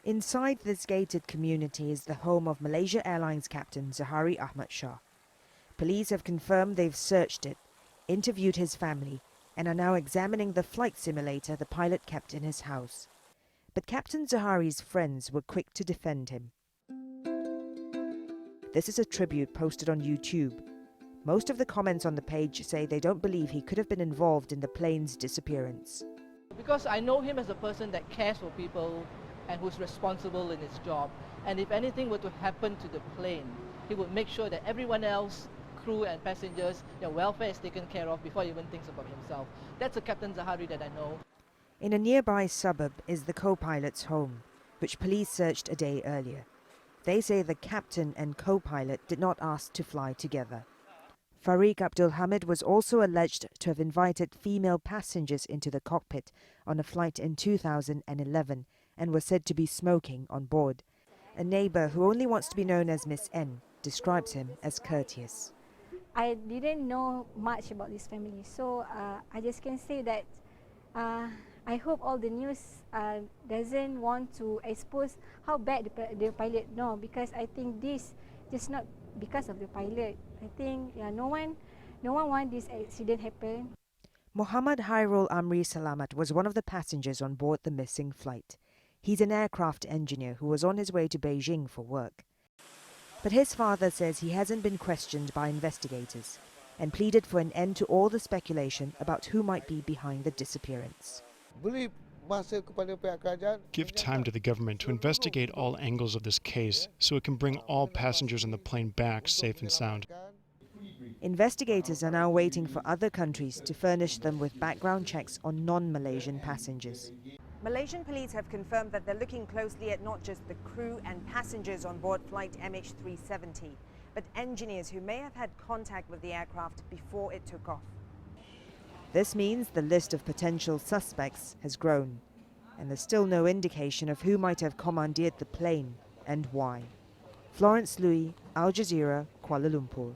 Inside this gated community is the home of Malaysia Airlines captain ZAHARIE AHMED SHAH. Police have confirmed they've searched it, interviewed his family, and are now examining the flight simulator the pilot kept in his house. But Captain ZAHARIE's friends were quick to defend him. This is a tribute posted on YouTube. Most of the comments on the page say they don't believe he could have been involved in the plane's disappearance. Because I know him as a person that cares for people and who's responsible in his job. And if anything were to happen to the plane, he would make sure that everyone else, crew and passengers, their welfare is taken care of before he even thinks about himself. That's a Captain ZAHARIE that I know. In a nearby suburb is the co-pilot's home, which police searched a day earlier. They say the captain and co-pilot did not ask to fly together. Farid Abdul Hamid was also alleged to have invited female passengers into the cockpit on a flight in 2011 and was said to be smoking on board. A neighbour who only wants to be known as Miss N describes him as courteous. I didn't know much about this family, so I just can say that I hope all the news doesn't want to expose how bad the pilot. No, because I think this just not because of the pilot. I think no one want this accident happen. Muhammad Hairul Amri Selamat was one of the passengers on board the missing flight. He's an aircraft engineer who was on his way to Beijing for work. But his father says he hasn't been questioned by investigators and pleaded for an end to all the speculation about who might be behind the disappearance. Give time to the government to investigate all angles of this case so it can bring all passengers on the plane back safe and sound. Investigators are now waiting for other countries to furnish them with background checks on non-Malaysian passengers. Malaysian police have confirmed that they're looking closely at not just the crew and passengers on board flight MH370, but engineers who may have had contact with the aircraft before it took off. This means the list of potential suspects has grown, and there's still no indication of who might have commandeered the plane and why. Florence Looi, Al Jazeera, Kuala Lumpur.